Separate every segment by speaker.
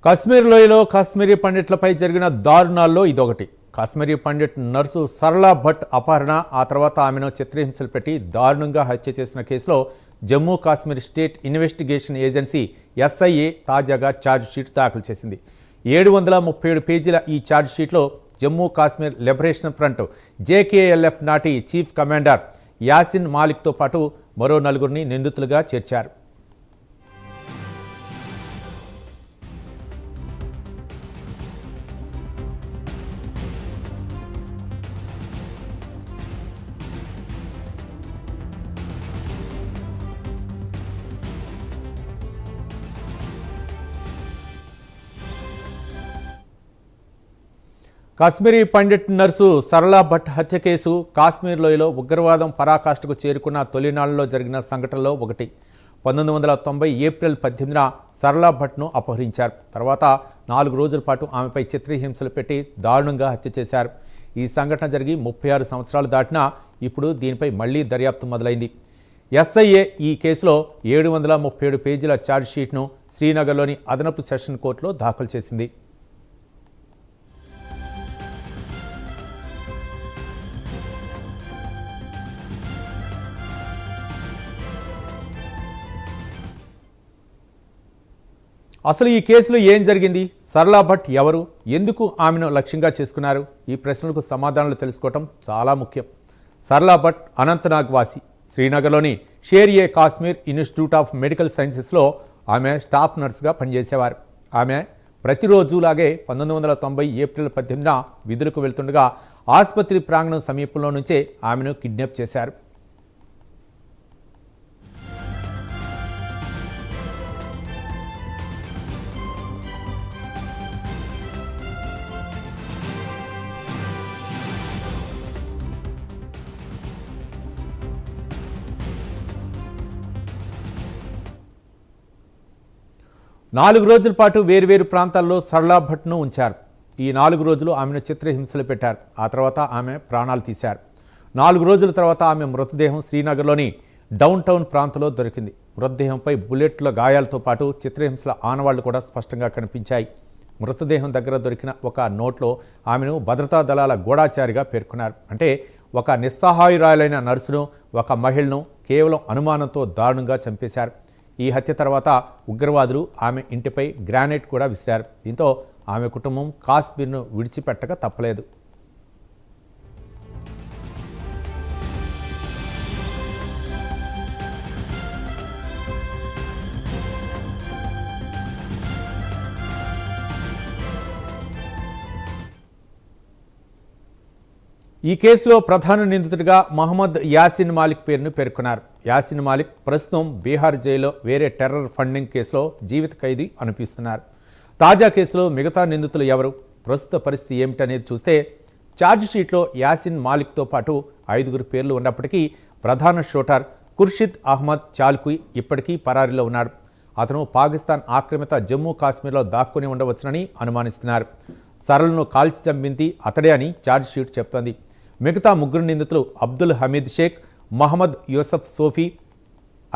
Speaker 1: కశ్మీర్ లోయలో కాశ్మీరీ పండిట్లపై జరిగిన దారుణాల్లో ఇదొకటి. కాశ్మీరీ పండిట్ నర్సు సరళా భట్ అపహరణ, ఆ తర్వాత ఆమెను చిత్రహింసలు పెట్టి దారుణంగా హత్య చేసిన కేసులో Jammu Kashmir state investigation agency SIA తాజాగా ఛార్జ్ షీట్ దాఖలు చేసింది. 737 పేజీల ఈ ఛార్జ్ షీట్లో Jammu Kashmir liberation front JKLF నాటి చీఫ్ కమాండర్ యాసిన్ మాలిక్తో పాటు మరో 4 నిందితులుగా చేర్చారు. కాశ్మీరీ పండిట్ నర్సు సరళా భట్ హత్య కేసు కాశ్మీర్ లోయలో ఉగ్రవాదం పరాకాష్ఠకు చేరుకున్న తొలినాళ్లలో జరిగిన సంఘటనలో ఒకటి. 1990 ఏప్రిల్ 18న సరళా భట్ను అపహరించారు. తర్వాత 4 రోజుల పాటు ఆమెపై చిత్రహింసలు పెట్టి దారుణంగా హత్య చేశారు. ఈ సంఘటన జరిగి 36 సంవత్సరాలు దాటినా ఇప్పుడు దీనిపై మళ్లీ దర్యాప్తు మొదలైంది. ఎస్ఐఏ ఈ కేసులో 737 పేజీల ఛార్జ్ షీట్ను శ్రీనగర్లోని అదనపు సెషన్ కోర్టులో దాఖలు చేసింది. అసలు ఈ కేసులో ఏం జరిగింది? సరళా భట్ ఎవరు? ఎందుకు ఆమెను లక్ష్యంగా చేసుకున్నారు? ఈ ప్రశ్నలకు సమాధానాలు తెలుసుకోవటం చాలా ముఖ్యం. సరళా భట్ అనంతనాగ్ వాసి. శ్రీనగర్లోని షేర్-ఏ కాశ్మీర్ ఇన్స్టిట్యూట్ ఆఫ్ మెడికల్ సైన్సెస్లో ఆమె స్టాఫ్ నర్సుగా పనిచేసేవారు. ఆమె ప్రతిరోజులాగే 1990 ఏప్రిల్ 18న విధులకు వెళ్తుండగా ఆసుపత్రి ప్రాంగణం సమీపంలో నుంచే ఆమెను కిడ్నాప్ చేశారు. నాలుగు రోజుల పాటు వేర్వేరు ప్రాంతాల్లో సరళా భట్ను ఉంచారు. ఈ 4 రోజులు ఆమెను చిత్రహింసలు పెట్టారు. ఆ తర్వాత ఆమె ప్రాణాలు తీశారు. 4 రోజుల తర్వాత ఆమె మృతదేహం శ్రీనగర్లోని డౌన్ టౌన్ ప్రాంతంలో దొరికింది. మృతదేహంపై బుల్లెట్ల గాయాలతో పాటు చిత్రహింసల ఆనవాళ్లు కూడా స్పష్టంగా కనిపించాయి. మృతదేహం దగ్గర దొరికిన ఒక నోట్లో ఆమెను భద్రతా దళాల గూఢాచారిగా పేర్కొన్నారు. అంటే ఒక నిస్సహాయురాలైన నర్సును, ఒక మహిళను కేవలం అనుమానంతో దారుణంగా చంపేశారు. ఈ హత్య తర్వాత ఉగ్రవాదులు ఆమె ఇంటిపై గ్రానైట్ కూడా విసిరారు. దీంతో ఆమె కుటుంబం కాశ్మీర్ను విడిచిపెట్టక తప్పలేదు. ఈ కేసులో ప్రధాన నిందితుడిగా మహమ్మద్ యాసిన్ మాలిక్ పేరును పేర్కొన్నారు. యాసిన్ మాలిక్ ప్రస్తుతం బీహార్ జైల్లో వేరే టెర్రర్ ఫండింగ్ కేసులో జీవిత ఖైదీ అనిపిస్తున్నారు. తాజా కేసులో మిగతా నిందితులు ఎవరు, ప్రస్తుత పరిస్థితి ఏమిటనేది చూస్తే ఛార్జ్ షీట్లో యాసిన్ మాలిక్తో పాటు 5 పేర్లు ఉన్నప్పటికీ ప్రధాన షూటర్ ఖుర్షిద్ అహ్మద్ చాల్కుయ్ ఇప్పటికీ పరారీలో ఉన్నాడు. అతను పాకిస్తాన్ ఆక్రమిత జమ్మూ కాశ్మీర్లో దాక్కుని ఉండవచ్చునని అనుమానిస్తున్నారు. సరళను కాల్చి చంపింది అతడే అని ఛార్జ్ షీట్ చెప్తోంది. మిగతా 3 నిందితులు అబ్దుల్ హమీద్ షేక్, మహమ్మద్ యూసఫ్ సోఫీ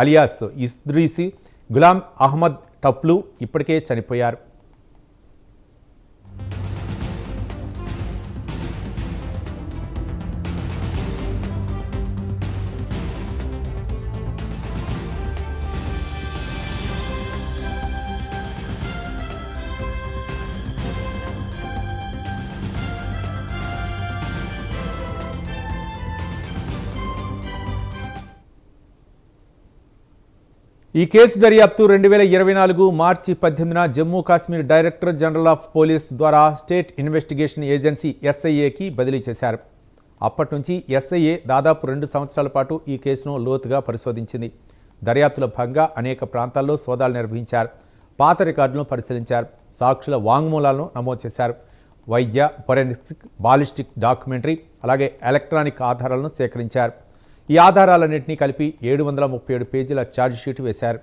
Speaker 1: అలియాస్ ఇద్రీసి, గులాం అహ్మద్ టప్లు ఇప్పటికే చనిపోయారు. ఈ కేసు దర్యాప్తు 2024 మార్చి 18న Jammu Kashmir director general of police ద్వారా స్టేట్ ఇన్వెస్టిగేషన్ ఏజెన్సీ ఎస్ఐఏకి బదిలీ చేశారు. అప్పటి నుంచి ఎస్ఐఏ దాదాపు 2 సంవత్సరాల పాటు ఈ కేసును లోతుగా పరిశోధించింది. దర్యాప్తులో భాగంగా అనేక ప్రాంతాల్లో సోదాలు నిర్వహించారు. పాత రికార్డులను పరిశీలించారు. సాక్షుల వాంగ్మూలాలను నమోదు చేశారు. వైద్య, ఫోరెన్సిక్, బాలిస్టిక్ డాక్యుమెంటరీ, అలాగే ఎలక్ట్రానిక్ ఆధారాలను సేకరించారు. ఈ ఆధారాలన్నింటినీ కలిపి 737 పేజీల ఛార్జ్ షీట్ వేశారు.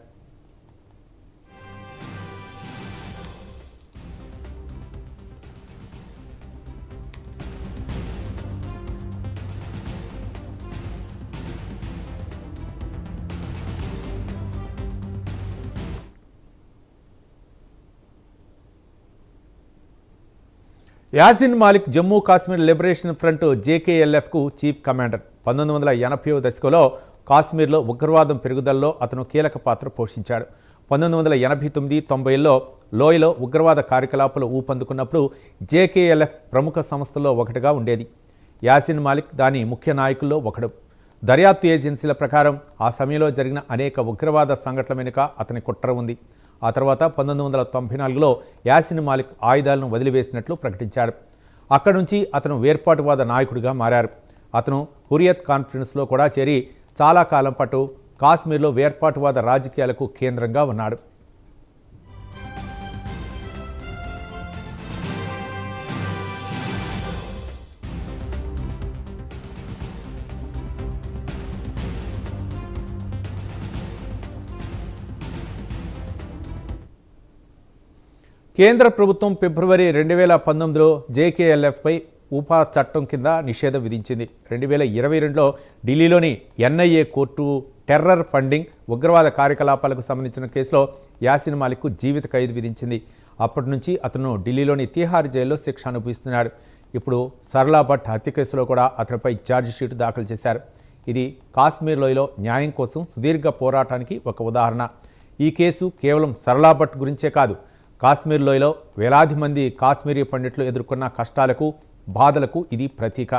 Speaker 1: యాసిన్ మాలిక్ జమ్మూ కాశ్మీర్ లిబరేషన్ ఫ్రంట్ జేకేఎల్ఎఫ్కు చీఫ్ కమాండర్. 1980వ దశకంలో కాశ్మీర్లో ఉగ్రవాదం పెరుగుదలలో అతను కీలక పాత్ర పోషించాడు. 1989-90లో లోయలో ఉగ్రవాద కార్యకలాపాలు ఊపందుకున్నప్పుడు జేకేఎల్ఎఫ్ ప్రముఖ సంస్థల్లో ఒకటిగా ఉండేది. యాసిన్ మాలిక్ దాని ముఖ్య నాయకుల్లో ఒకడు. దర్యాప్తు ఏజెన్సీల ప్రకారం ఆ సమయంలో జరిగిన అనేక ఉగ్రవాద సంఘటనల వెనుక అతని కుట్ర ఉంది. ఆ తర్వాత 1994లో యాసిన్ మాలిక్ ఆయుధాలను వదిలివేసినట్లు ప్రకటించాడు. అక్కడి నుంచి అతను వేర్పాటువాద నాయకుడిగా మారారు. అతను హురియత్ కాన్ఫరెన్స్లో కూడా చేరి చాలా కాలం పాటు కాశ్మీర్లో వేర్పాటువాద రాజకీయాలకు కేంద్రంగా ఉన్నాడు. కేంద్ర ప్రభుత్వం ఫిబ్రవరి 2019లో జేకేఎల్ఎఫ్పై ఉపా చట్టం కింద నిషేధం విధించింది. 2022లో ఢిల్లీలోని ఎన్ఐఏ కోర్టు టెర్రర్ ఫండింగ్, ఉగ్రవాద కార్యకలాపాలకు సంబంధించిన కేసులో యాసిన్ మాలిక్కు జీవిత ఖైదు విధించింది. అప్పటి నుంచి అతను ఢిల్లీలోని తిహార్ జైల్లో శిక్ష అనుభవిస్తున్నాడు. ఇప్పుడు సరళా భట్ హత్య కేసులో కూడా అతనిపై ఛార్జిషీట్ దాఖలు చేశారు. ఇది కాశ్మీర్ లోయలో న్యాయం కోసం సుదీర్ఘ పోరాటానికి ఒక ఉదాహరణ. ఈ కేసు కేవలం సరళా భట్ గురించే కాదు, కాశ్మీర్ లోయలో వేలాది మంది కాశ్మీరీ పండితులు ఎదుర్కొన్న కష్టాలకు, బాధలకు ఇది ప్రతీక.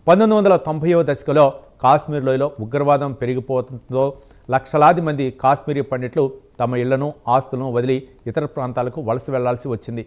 Speaker 1: 1990వ దశకంలో కాశ్మీర్ లోయలో ఉగ్రవాదం పెరిగిపోతుందో లక్షలాది మంది కాశ్మీరీ పండితులు తమ ఇళ్లను, ఆస్తులను వదిలి ఇతర ప్రాంతాలకు వలస వెళ్లాల్సి వచ్చింది.